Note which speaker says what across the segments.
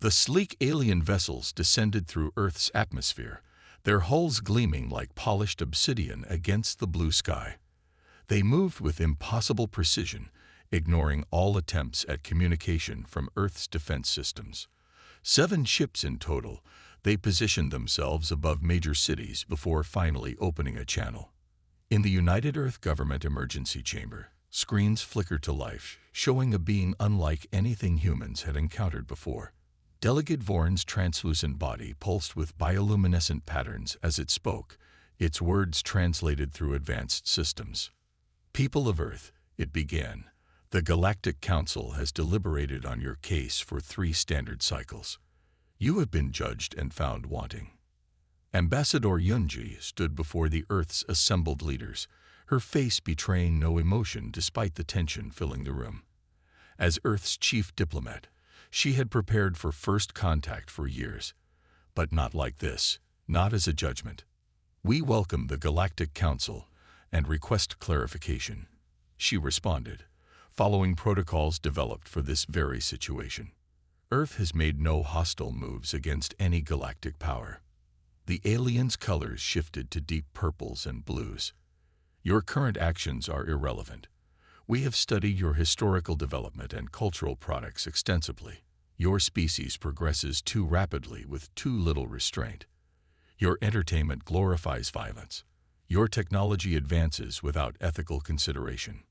Speaker 1: The sleek alien vessels descended through Earth's atmosphere, their hulls gleaming like polished obsidian against the blue sky. They moved with impossible precision, ignoring all attempts at communication from Earth's defense systems. 7 ships in total, they positioned themselves above major cities before finally opening a channel. In the United Earth Government Emergency Chamber, screens flickered to life, showing a being unlike anything humans had encountered before. Delegate Vorn's translucent body pulsed with bioluminescent patterns as it spoke, its words translated through advanced systems. "People of Earth," it began, "the Galactic Council has deliberated on your case for 3 standard cycles. You have been judged and found wanting." Ambassador Yunji stood before the Earth's assembled leaders, her face betraying no emotion despite the tension filling the room. As Earth's chief diplomat, she had prepared for first contact for years, but not like this, not as a judgment. "We welcome the Galactic Council and request clarification," she responded, following protocols developed for this very situation. "Earth has made no hostile moves against any galactic power." The aliens' colors shifted to deep purples and blues. "Your current actions are irrelevant. We have studied your historical development and cultural products extensively. Your species progresses too rapidly with too little restraint. Your entertainment glorifies violence. Your technology advances without ethical consideration."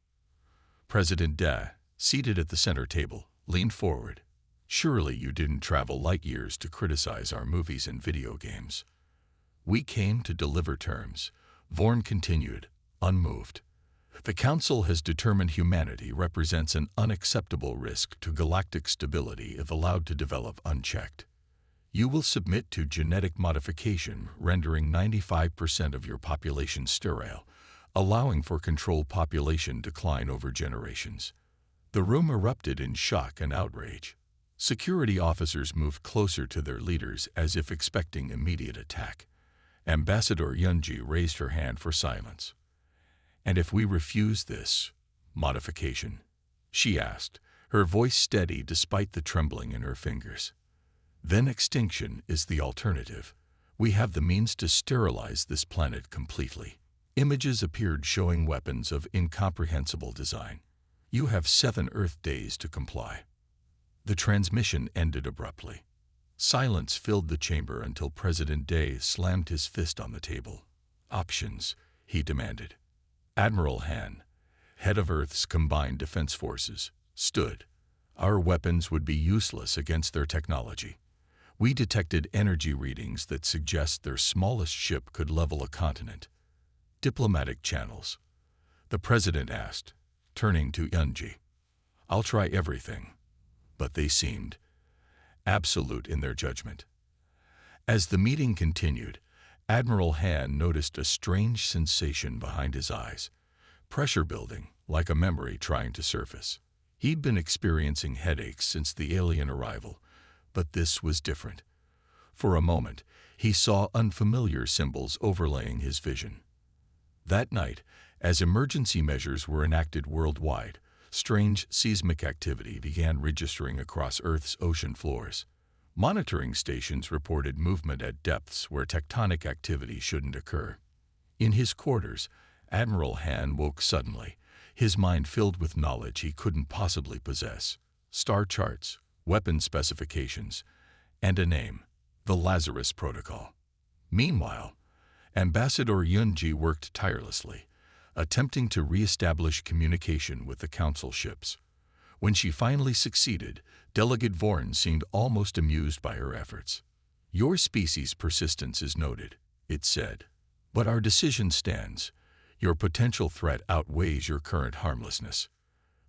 Speaker 1: President De, seated at the center table, leaned forward. "Surely you didn't travel light years to criticize our movies and video games." "We came to deliver terms," Vorn continued, unmoved. "The Council has determined humanity represents an unacceptable risk to galactic stability if allowed to develop unchecked. You will submit to genetic modification, rendering 95% of your population sterile, allowing for controlled population decline over generations." The room erupted in shock and outrage. Security officers moved closer to their leaders as if expecting immediate attack. Ambassador Yunji raised her hand for silence. "And if we refuse this modification?" she asked, her voice steady despite the trembling in her fingers. "Then extinction is the alternative. We have the means to sterilize this planet completely." Images appeared showing weapons of incomprehensible design. "You have 7 Earth days to comply." The transmission ended abruptly. Silence filled the chamber until President De slammed his fist on the table. "Options," he demanded. Admiral Han, head of Earth's combined defense forces, stood. "Our weapons would be useless against their technology. We detected energy readings that suggest their smallest ship could level a continent." "Diplomatic channels?" the President asked, turning to Yunji. "I'll try everything." But they seemed absolute in their judgment. As the meeting continued, Admiral Han noticed a strange sensation behind his eyes. Pressure building, like a memory trying to surface. He'd been experiencing headaches since the alien arrival, but this was different. For a moment, he saw unfamiliar symbols overlaying his vision. That night, as emergency measures were enacted worldwide, strange seismic activity began registering across Earth's ocean floors. Monitoring stations reported movement at depths where tectonic activity shouldn't occur. In his quarters, Admiral Han woke suddenly, his mind filled with knowledge he couldn't possibly possess. Star charts, weapon specifications, and a name: the Lazarus Protocol. Meanwhile, Ambassador Yunji worked tirelessly, attempting to re-establish communication with the Council ships. When she finally succeeded, Delegate Vorn seemed almost amused by her efforts. "Your species' persistence is noted," it said. "But our decision stands. Your potential threat outweighs your current harmlessness."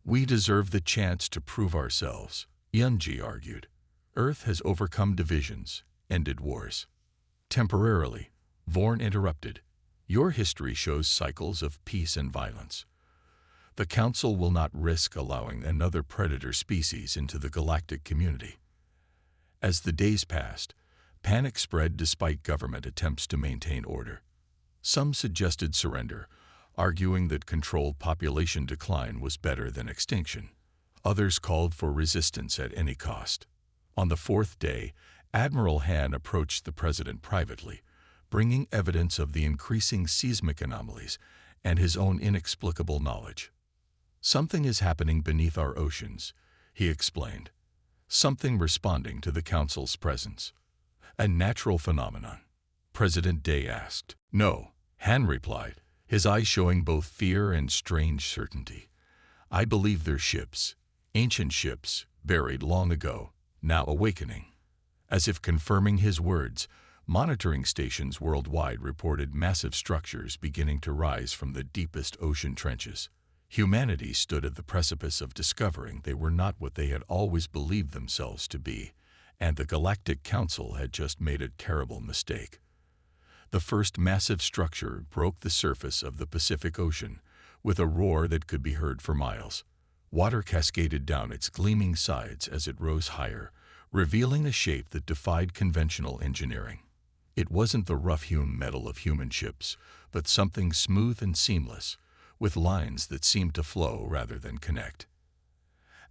Speaker 1: "We deserve the chance to prove ourselves," Yunji argued. "Earth has overcome divisions, ended wars." Temporarily, Vorn interrupted. "Your history shows cycles of peace and violence. The Council will not risk allowing another predator species into the galactic community." As the days passed, panic spread despite government attempts to maintain order. Some suggested surrender, arguing that controlled population decline was better than extinction. Others called for resistance at any cost. On the fourth day, Admiral Han approached the president privately, bringing evidence of the increasing seismic anomalies and his own inexplicable knowledge. "Something is happening beneath our oceans," he explained. "Something responding to the Council's presence." "A natural phenomenon?" President Day asked. "No," Han replied, his eyes showing both fear and strange certainty. "I believe they're ships, ancient ships, buried long ago, now awakening." As if confirming his words, monitoring stations worldwide reported massive structures beginning to rise from the deepest ocean trenches. Humanity stood at the precipice of discovering they were not what they had always believed themselves to be, and the Galactic Council had just made a terrible mistake. The first massive structure broke the surface of the Pacific Ocean with a roar that could be heard for miles. Water cascaded down its gleaming sides as it rose higher, revealing a shape that defied conventional engineering. It wasn't the rough-hewn metal of human ships, but something smooth and seamless, with lines that seemed to flow rather than connect.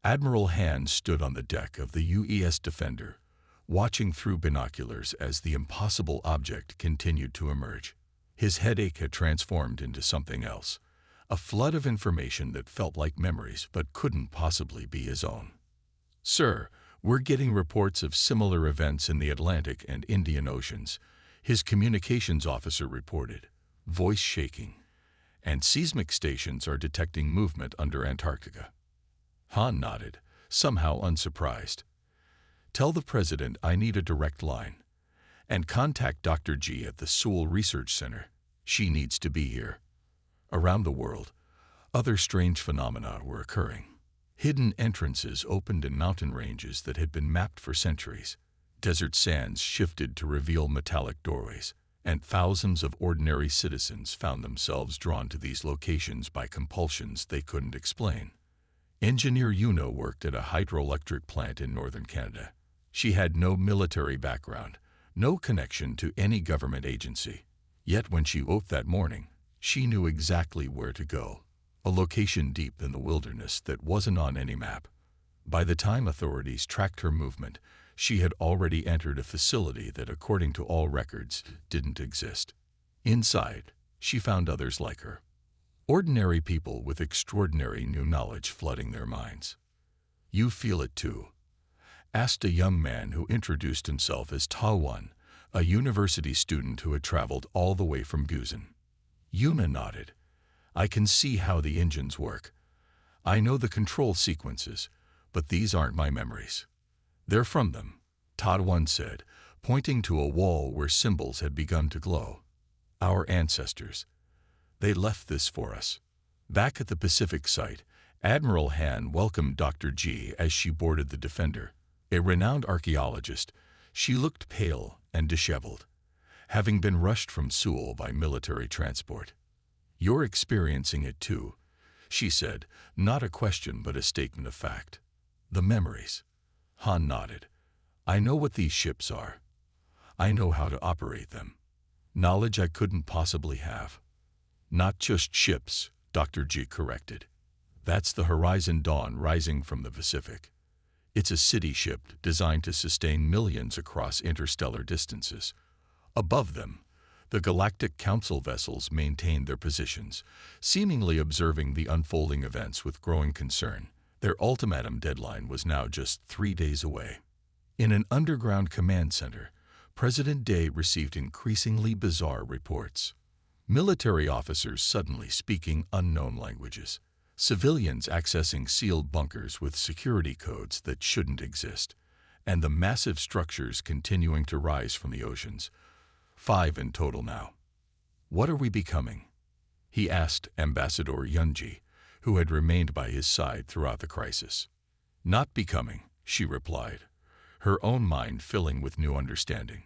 Speaker 1: Admiral Han stood on the deck of the UES Defender, watching through binoculars as the impossible object continued to emerge. His headache had transformed into something else, a flood of information that felt like memories but couldn't possibly be his own. "Sir, we're getting reports of similar events in the Atlantic and Indian Oceans," his communications officer reported, voice shaking. "And seismic stations are detecting movement under Antarctica." Han nodded, somehow unsurprised. "Tell the president I need a direct line. And contact Dr. G at the Sewell Research Center. She needs to be here." Around the world, other strange phenomena were occurring. Hidden entrances opened in mountain ranges that had been mapped for centuries. Desert sands shifted to reveal metallic doorways, and thousands of ordinary citizens found themselves drawn to these locations by compulsions they couldn't explain. Engineer Yuno worked at a hydroelectric plant in northern Canada. She had no military background, no connection to any government agency. Yet when she woke that morning, she knew exactly where to go, a location deep in the wilderness that wasn't on any map. By the time authorities tracked her movement, she had already entered a facility that, according to all records, didn't exist. Inside, she found others like her. Ordinary people with extraordinary new knowledge flooding their minds. "You feel it too?" asked a young man who introduced himself as Ta-1, a university student who had traveled all the way from Busan. Yuna nodded. "I can see how the engines work. I know the control sequences, but these aren't my memories. They're from them," Ta-1 said, pointing to a wall where symbols had begun to glow. "Our ancestors. They left this for us." Back at the Pacific site, Admiral Han welcomed Dr. G as she boarded the Defender. A renowned archaeologist, she looked pale and disheveled, having been rushed from Sewell by military transport. "You're experiencing it too," she said, not a question but a statement of fact. "The memories." Han nodded. "I know what these ships are. I know how to operate them. Knowledge I couldn't possibly have." "Not just ships," Dr. G corrected. "That's the Horizon Dawn rising from the Pacific. It's a city ship designed to sustain millions across interstellar distances. Above them, the Galactic Council vessels maintained their positions, seemingly observing the unfolding events with growing concern. Their ultimatum deadline was now just 3 days away. In an underground command center, President Day received increasingly bizarre reports. Military officers suddenly speaking unknown languages. Civilians accessing sealed bunkers with security codes that shouldn't exist, and the massive structures continuing to rise from the oceans. 5 in total now. "What are we becoming?" he asked Ambassador Yunji, who had remained by his side throughout the crisis. "Not becoming," she replied, her own mind filling with new understanding.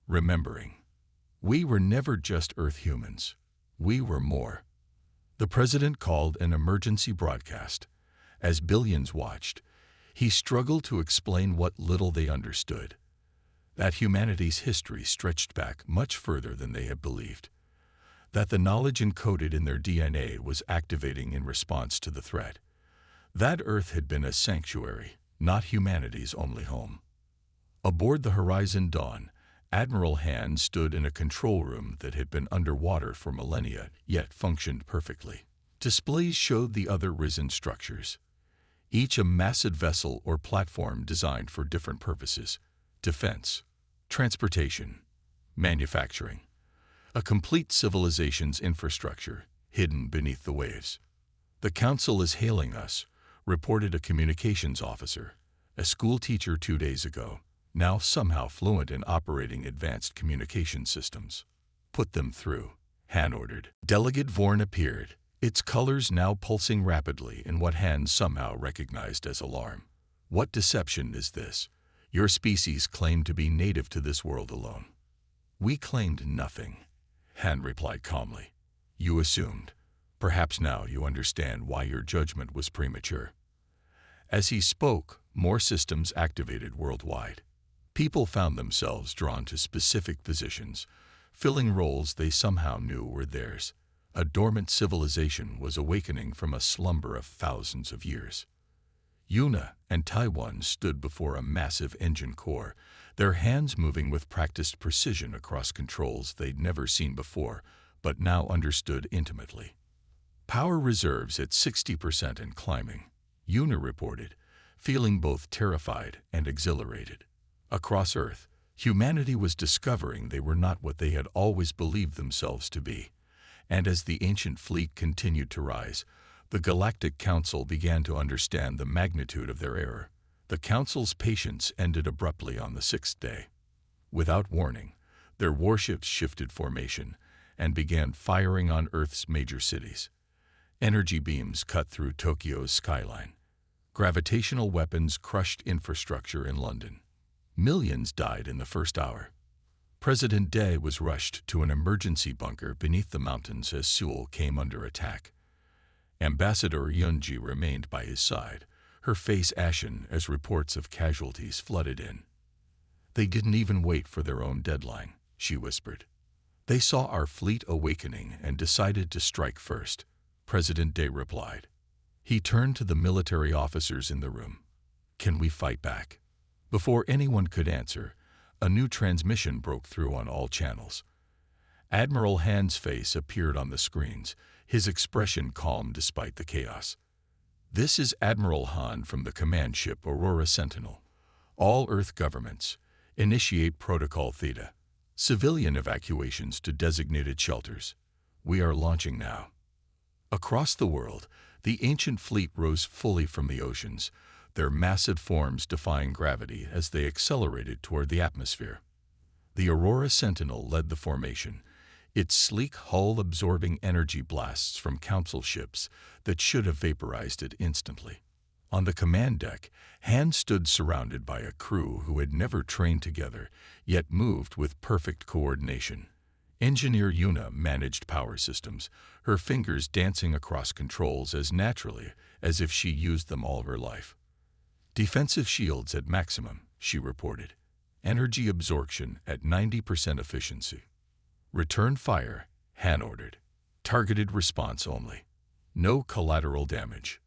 Speaker 1: "Remembering. We were never just Earth humans. We were more." The president called an emergency broadcast. As billions watched, he struggled to explain what little they understood. That humanity's history stretched back much further than they had believed. That the knowledge encoded in their DNA was activating in response to the threat. That Earth had been a sanctuary, not humanity's only home. Aboard the Horizon Dawn, Admiral Han stood in a control room that had been underwater for millennia, yet functioned perfectly. Displays showed the other risen structures, each a massive vessel or platform designed for different purposes: defense, transportation, manufacturing. A complete civilization's infrastructure hidden beneath the waves. "The Council is hailing us," reported a communications officer, a school teacher 2 days ago, now somehow fluent in operating advanced communication systems. "Put them through," Han ordered. Delegate Vorn appeared, its colors now pulsing rapidly in what Han somehow recognized as alarm. "What deception is this? Your species claimed to be native to this world alone." "We claimed nothing," Han replied calmly. "You assumed. Perhaps now you understand why your judgment was premature." As he spoke, more systems activated worldwide. People found themselves drawn to specific positions, filling roles they somehow knew were theirs. A dormant civilization was awakening from a slumber of thousands of years. Yuna and Taiwan stood before a massive engine core, their hands moving with practiced precision across controls they'd never seen before, but now understood intimately. "Power reserves at 60% and climbing," Yuna reported, feeling both terrified and exhilarated. Across Earth, humanity was discovering they were not what they had always believed themselves to be. And as the ancient fleet continued to rise, the Galactic Council began to understand the magnitude of their error. The Council's patience ended abruptly on the 6th day. Without warning, their warships shifted formation and began firing on Earth's major cities. Energy beams cut through Tokyo's skyline. Gravitational weapons crushed infrastructure in London. Millions died in the first hour. President Day was rushed to an emergency bunker beneath the mountains as Seoul came under attack. Ambassador Yunji remained by his side, her face ashen as reports of casualties flooded in. "They didn't even wait for their own deadline," she whispered. "They saw our fleet awakening and decided to strike first," President Day replied. He turned to the military officers in the room. "Can we fight back?" Before anyone could answer, a new transmission broke through on all channels. Admiral Han's face appeared on the screens, his expression calm despite the chaos. "This is Admiral Han from the command ship Aurora Sentinel. All Earth governments, initiate Protocol Theta. Civilian evacuations to designated shelters. We are launching now." Across the world, the ancient fleet rose fully from the oceans, their massive forms defying gravity as they accelerated toward the atmosphere. The Aurora Sentinel led the formation, its sleek hull absorbing energy blasts from Council ships that should have vaporized it instantly. On the command deck, Han stood surrounded by a crew who had never trained together, yet moved with perfect coordination. Engineer Yuna managed power systems, her fingers dancing across controls as naturally as if she used them all her life. "Defensive shields at maximum," she reported. "Energy absorption at 90% efficiency." "Return fire," Han ordered. "Targeted response only. No collateral damage."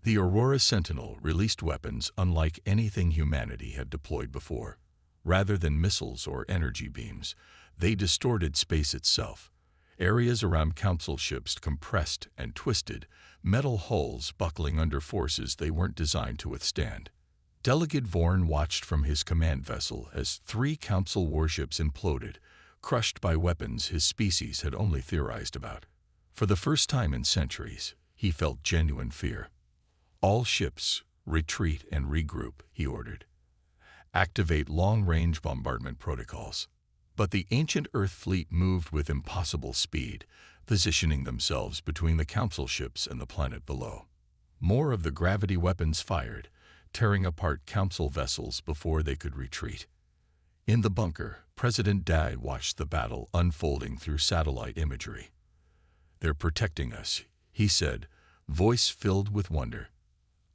Speaker 1: The Aurora Sentinel released weapons unlike anything humanity had deployed before. Rather than missiles or energy beams, they distorted space itself. Areas around Council ships compressed and twisted, metal hulls buckling under forces they weren't designed to withstand. Delegate Vorn watched from his command vessel as 3 Council warships imploded, crushed by weapons his species had only theorized about. For the first time in centuries, he felt genuine fear. "All ships, retreat and regroup," he ordered. "Activate long-range bombardment protocols." But the ancient Earth fleet moved with impossible speed, positioning themselves between the Council ships and the planet below. More of the gravity weapons fired, tearing apart Council vessels before they could retreat. In the bunker, President Dai watched the battle unfolding through satellite imagery. "They're protecting us," he said, voice filled with wonder.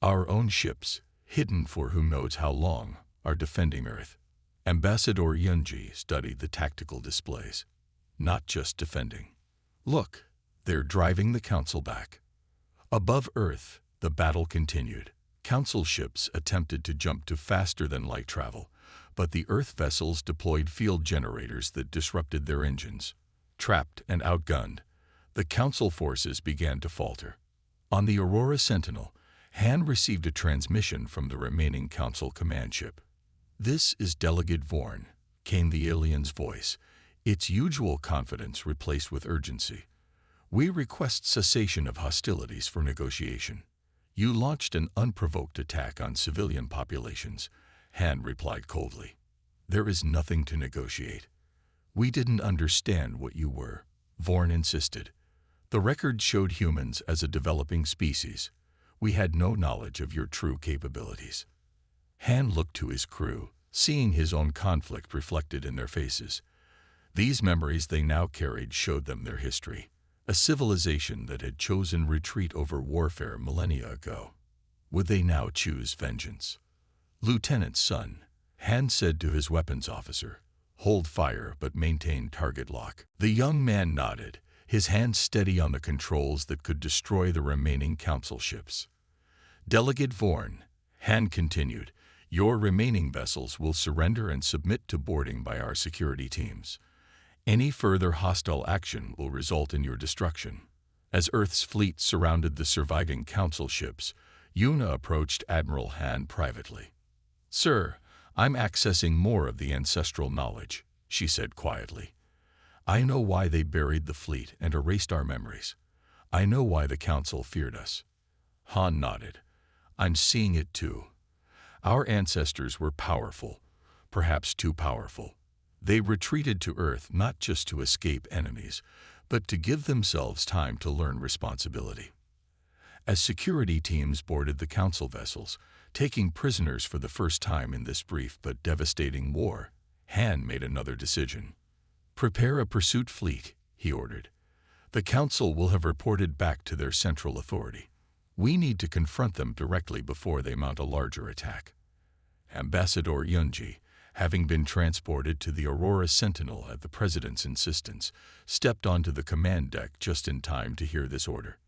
Speaker 1: "Our own ships, hidden for who knows how long, are defending Earth." Ambassador Yunji studied the tactical displays. "Not just defending. Look, they're driving the Council back." Above Earth, the battle continued. Council ships attempted to jump to faster-than-light travel, but the Earth vessels deployed field generators that disrupted their engines. Trapped and outgunned, the Council forces began to falter. On the Aurora Sentinel, Han received a transmission from the remaining Council command ship. "This is Delegate Vorn," came the alien's voice, its usual confidence replaced with urgency. "We request cessation of hostilities for negotiation." "You launched an unprovoked attack on civilian populations," Han replied coldly. "There is nothing to negotiate." "We didn't understand what you were," Vorn insisted. "The record showed humans as a developing species. We had no knowledge of your true capabilities." Han looked to his crew, seeing his own conflict reflected in their faces. These memories they now carried showed them their history, a civilization that had chosen retreat over warfare millennia ago. Would they now choose vengeance? "Lieutenant Sun," Han said to his weapons officer, "hold fire but maintain target lock." The young man nodded, his hands steady on the controls that could destroy the remaining Council ships. "Delegate Vorn," Han continued, "your remaining vessels will surrender and submit to boarding by our security teams. Any further hostile action will result in your destruction." As Earth's fleet surrounded the surviving Council ships, Yuna approached Admiral Han privately. "Sir, I'm accessing more of the ancestral knowledge," she said quietly. "I know why they buried the fleet and erased our memories. I know why the Council feared us." Han nodded. "I'm seeing it too. Our ancestors were powerful, perhaps too powerful. They retreated to Earth not just to escape enemies, but to give themselves time to learn responsibility." As security teams boarded the Council vessels, taking prisoners for the first time in this brief but devastating war, Han made another decision. "Prepare a pursuit fleet," he ordered. "The Council will have reported back to their central authority. We need to confront them directly before they mount a larger attack." Ambassador Yunji, having been transported to the Aurora Sentinel at the President's insistence, stepped onto the command deck just in time to hear this order.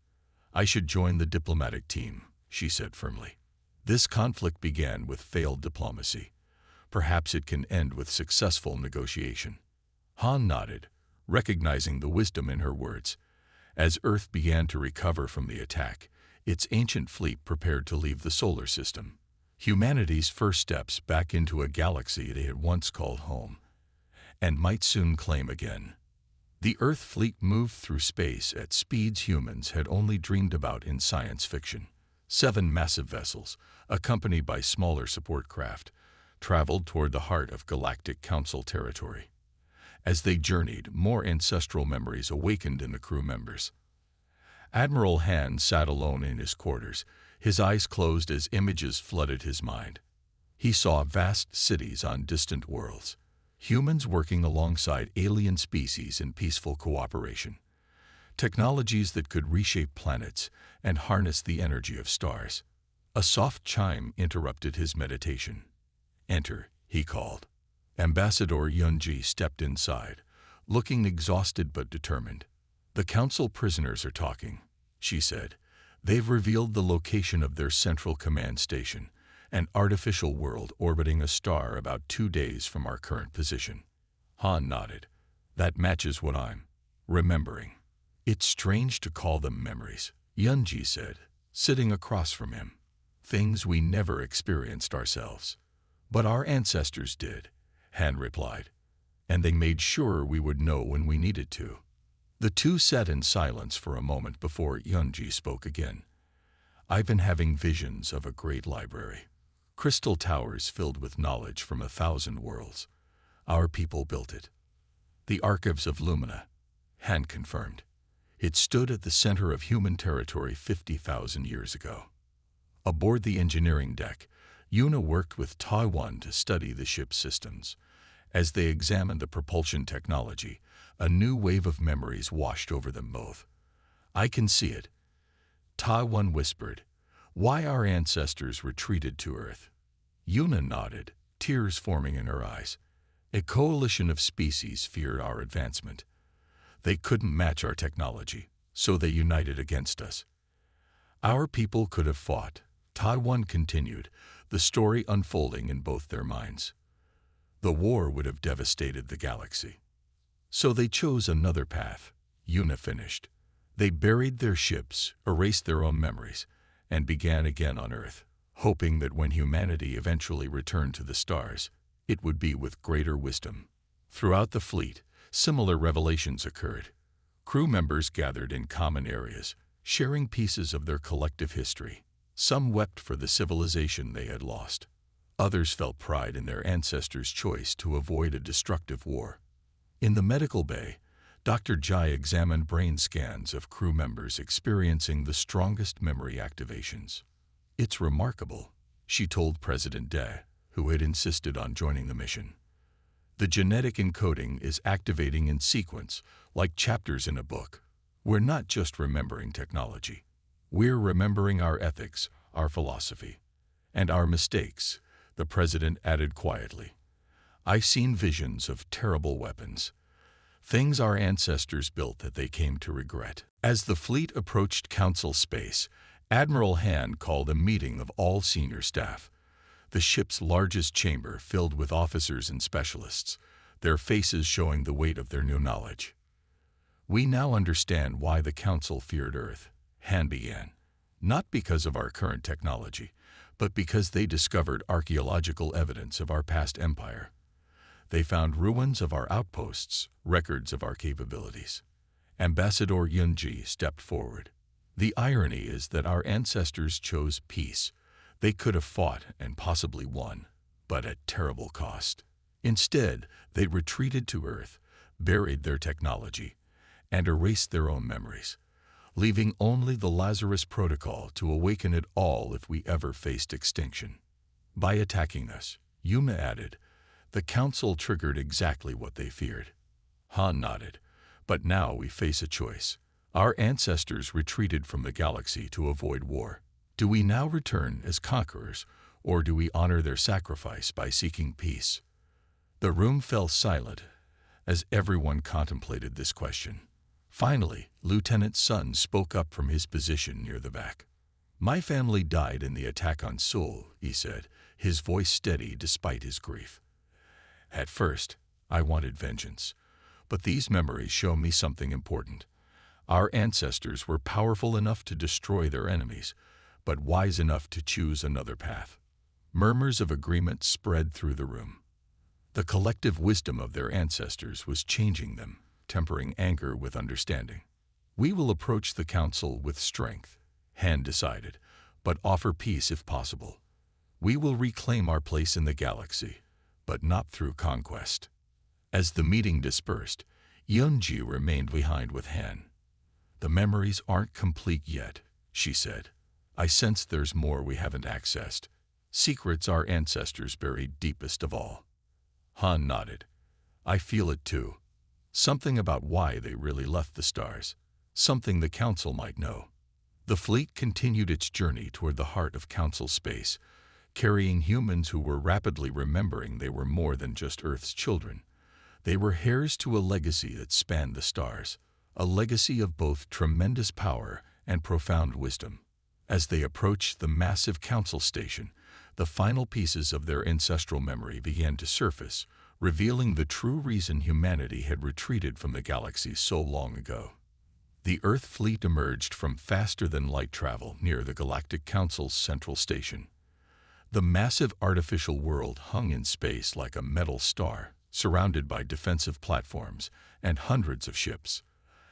Speaker 1: "I should join the diplomatic team," she said firmly. "This conflict began with failed diplomacy. Perhaps it can end with successful negotiation." Han nodded, recognizing the wisdom in her words. As Earth began to recover from the attack, its ancient fleet prepared to leave the solar system, humanity's first steps back into a galaxy they had once called home, and might soon claim again. The Earth fleet moved through space at speeds humans had only dreamed about in science fiction. 7 massive vessels, accompanied by smaller support craft, traveled toward the heart of Galactic Council territory. As they journeyed, more ancestral memories awakened in the crew members. Admiral Han sat alone in his quarters, his eyes closed as images flooded his mind. He saw vast cities on distant worlds, humans working alongside alien species in peaceful cooperation, technologies that could reshape planets and harness the energy of stars. A soft chime interrupted his meditation. "Enter," he called. Ambassador Yunji stepped inside, looking exhausted but determined. "The Council prisoners are talking," she said. "They've revealed the location of their central command station, an artificial world orbiting a star about 2 days from our current position." Han nodded. "That matches what I'm remembering." "It's strange to call them memories," Yunji said, sitting across from him. "Things we never experienced ourselves." "But our ancestors did," Han replied, "and they made sure we would know when we needed to." The two sat in silence for a moment before Yunji spoke again. "I've been having visions of a great library. Crystal towers filled with knowledge from 1,000 worlds. Our people built it." "The Archives of Lumina," Han confirmed. "It stood at the center of human territory 50,000 years ago." Aboard the engineering deck, Yuna worked with Taiwan to study the ship's systems. As they examined the propulsion technology, a new wave of memories washed over them both. "I can see it," Taiwan whispered. "Why our ancestors retreated to Earth." Yuna nodded, tears forming in her eyes. "A coalition of species feared our advancement. They couldn't match our technology, so they united against us. Our people could have fought," Taiwan continued, the story unfolding in both their minds. The war would have devastated the galaxy. So they chose another path. Yuna finished. They buried their ships, erased their own memories, and began again on Earth, hoping that when humanity eventually returned to the stars, it would be with greater wisdom. Throughout the fleet, similar revelations occurred. Crew members gathered in common areas, sharing pieces of their collective history. Some wept for the civilization they had lost. Others felt pride in their ancestors' choice to avoid a destructive war. In the medical bay, Dr. Jai examined brain scans of crew members experiencing the strongest memory activations. "It's remarkable," she told President De, who had insisted on joining the mission. "The genetic encoding is activating in sequence, like chapters in a book. We're not just remembering technology. We're remembering our ethics, our philosophy, and our mistakes," the president added quietly. "I've seen visions of terrible weapons, things our ancestors built that they came to regret." As the fleet approached Council space, Admiral Han called a meeting of all senior staff. The ship's largest chamber filled with officers and specialists, their faces showing the weight of their new knowledge. "We now understand why the Council feared Earth," Han began. "Not because of our current technology, but because they discovered archaeological evidence of our past empire. They found ruins of our outposts, records of our capabilities." Ambassador Yunji stepped forward. "The irony is that our ancestors chose peace. They could have fought and possibly won, but at terrible cost. Instead, they retreated to Earth, buried their technology, and erased their own memories, leaving only the Lazarus Protocol to awaken it all if we ever faced extinction. By attacking us," Yuna added, "the Council triggered exactly what they feared." Han nodded. "But now we face a choice. Our ancestors retreated from the galaxy to avoid war. Do we now return as conquerors, or do we honor their sacrifice by seeking peace?" The room fell silent as everyone contemplated this question. Finally, Lieutenant Sun spoke up from his position near the back. "My family died in the attack on Seoul," he said, his voice steady despite his grief. "At first, I wanted vengeance, but these memories show me something important. Our ancestors were powerful enough to destroy their enemies, but wise enough to choose another path." Murmurs of agreement spread through the room. The collective wisdom of their ancestors was changing them, tempering anger with understanding. "We will approach the Council with strength," Han decided, "but offer peace if possible. We will reclaim our place in the galaxy, but not through conquest." As the meeting dispersed, Yunji remained behind with Han. "The memories aren't complete yet," she said. "I sense there's more we haven't accessed. Secrets our ancestors buried deepest of all." Han nodded. "I feel it too. Something about why they really left the stars. Something the Council might know." The fleet continued its journey toward the heart of Council space, carrying humans who were rapidly remembering they were more than just Earth's children. They were heirs to a legacy that spanned the stars, a legacy of both tremendous power and profound wisdom. As they approached the massive Council station, the final pieces of their ancestral memory began to surface, revealing the true reason humanity had retreated from the galaxy so long ago. The Earth fleet emerged from faster-than-light travel near the Galactic Council's central station. The massive artificial world hung in space like a metal star, surrounded by defensive platforms and hundreds of ships.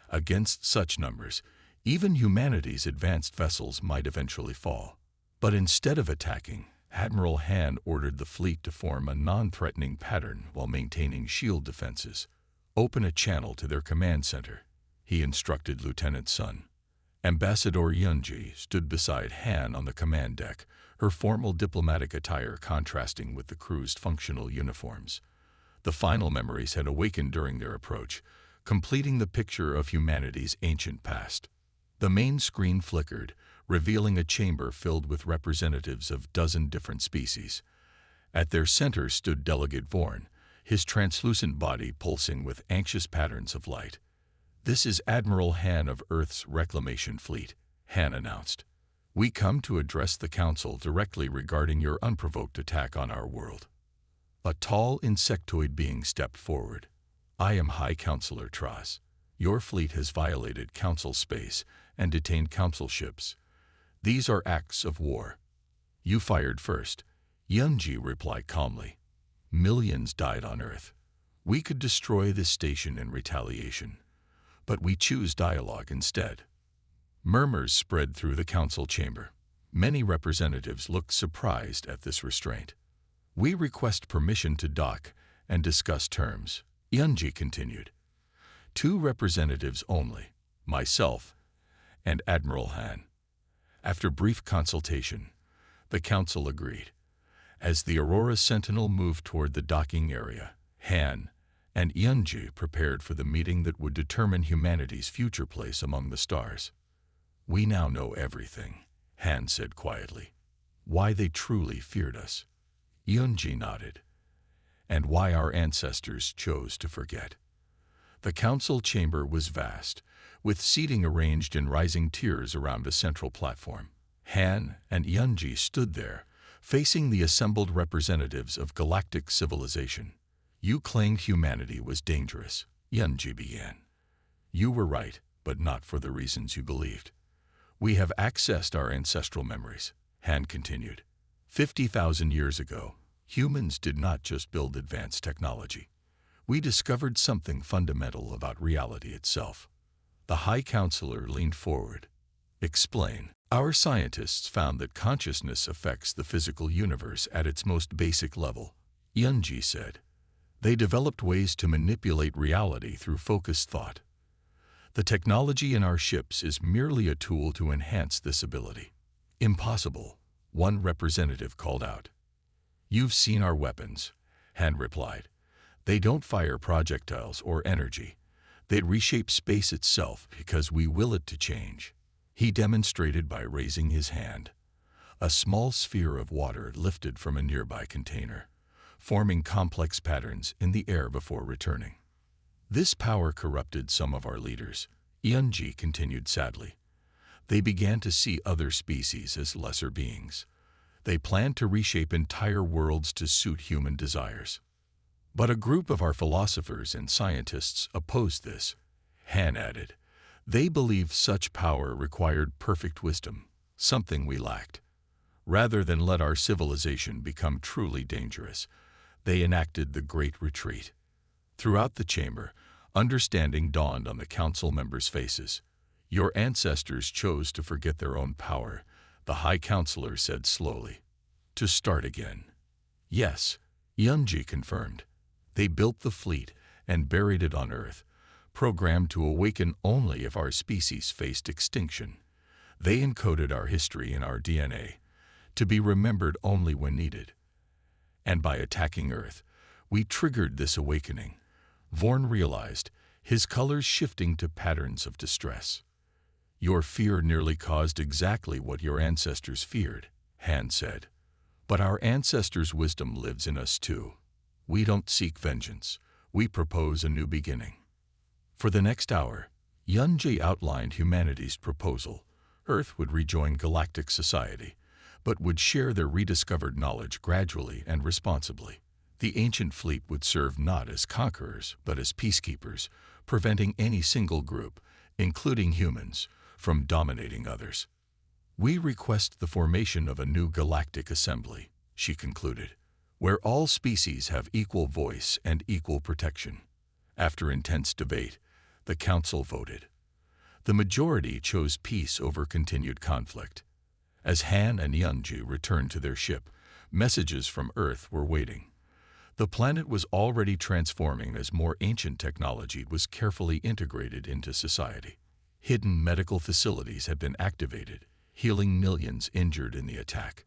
Speaker 1: Against such numbers, even humanity's advanced vessels might eventually fall. But instead of attacking, Admiral Han ordered the fleet to form a non-threatening pattern while maintaining shield defenses. "Open a channel to their command center," he instructed Lieutenant Sun. Ambassador Yunji stood beside Han on the command deck, her formal diplomatic attire contrasting with the crew's functional uniforms. The final memories had awakened during their approach, completing the picture of humanity's ancient past. The main screen flickered, revealing a chamber filled with representatives of 12 different species. At their center stood Delegate Vorn, his translucent body pulsing with anxious patterns of light. "This is Admiral Han of Earth's Reclamation Fleet," Han announced. "We come to address the Council directly regarding your unprovoked attack on our world." A tall insectoid being stepped forward. I am High Counselor Tras. Your fleet has violated Council space and detained Council ships. These are acts of war. You fired first. Yunji replied calmly. Millions died on Earth. We could destroy this station in retaliation, but we choose dialogue instead. Murmurs spread through the council chamber. Many representatives looked surprised at this restraint. We request permission to dock and discuss terms, Yunji continued. 2 representatives only, myself and Admiral Han. After brief consultation, the council agreed. As the Aurora Sentinel moved toward the docking area, Han and Yunji prepared for the meeting that would determine humanity's future place among the stars. We now know everything, Han said quietly. Why they truly feared us. Yunji nodded. And why our ancestors chose to forget. The council chamber was vast, with seating arranged in rising tiers around a central platform. Han and Yunji stood there, facing the assembled representatives of galactic civilization. You claimed humanity was dangerous, Yunji began. You were right, but not for the reasons you believed. We have accessed our ancestral memories, Han continued. 50,000 years ago, humans did not just build advanced technology. We discovered something fundamental about reality itself. The High Counselor leaned forward. Explain. Our scientists found that consciousness affects the physical universe at its most basic level, Yunji said. They developed ways to manipulate reality through focused thought. The technology in our ships is merely a tool to enhance this ability. Impossible, one representative called out. You've seen our weapons, Han replied. They don't fire projectiles or energy. They reshape space itself because we will it to change. He demonstrated by raising his hand. A small sphere of water lifted from a nearby container, forming complex patterns in the air before returning. This power corrupted some of our leaders, Yunji continued sadly. They began to see other species as lesser beings. They planned to reshape entire worlds to suit human desires. But a group of our philosophers and scientists opposed this, Han added. They believed such power required perfect wisdom, something we lacked. Rather than let our civilization become truly dangerous, they enacted the Great Retreat. Throughout the chamber, understanding dawned on the council members' faces. Your ancestors chose to forget their own power, the High Counselor said slowly. To start again. Yes, Yunji confirmed. They built the fleet and buried it on Earth, programmed to awaken only if our species faced extinction. They encoded our history in our DNA, to be remembered only when needed. And by attacking Earth, we triggered this awakening. Vorn realized, his colors shifting to patterns of distress. Your fear nearly caused exactly what your ancestors feared, Han said. But our ancestors' wisdom lives in us too. We don't seek vengeance. We propose a new beginning. For the next hour, Yunji outlined humanity's proposal. Earth would rejoin galactic society, but would share their rediscovered knowledge gradually and responsibly. The ancient fleet would serve not as conquerors, but as peacekeepers, preventing any single group, including humans, from dominating others. We request the formation of a new galactic assembly, she concluded, where all species have equal voice and equal protection. After intense debate, the council voted. The majority chose peace over continued conflict. As Han and Yunji returned to their ship, messages from Earth were waiting. The planet was already transforming as more ancient technology was carefully integrated into society. Hidden medical facilities had been activated, healing millions injured in the attack.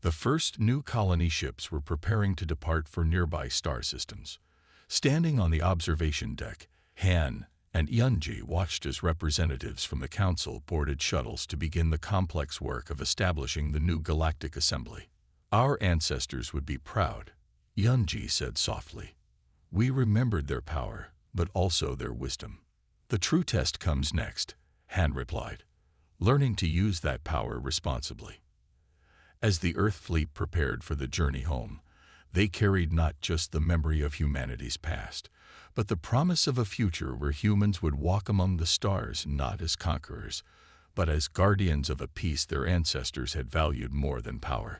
Speaker 1: The first new colony ships were preparing to depart for nearby star systems. Standing on the observation deck, Han and Yunji watched as representatives from the council boarded shuttles to begin the complex work of establishing the new galactic assembly. Our ancestors would be proud, Yunji said softly. We remembered their power, but also their wisdom. The true test comes next, Han replied, learning to use that power responsibly. As the Earth fleet prepared for the journey home, They carried not just the memory of humanity's past, but the promise of a future where humans would walk among the stars not as conquerors, but as guardians of a peace their ancestors had valued more than power.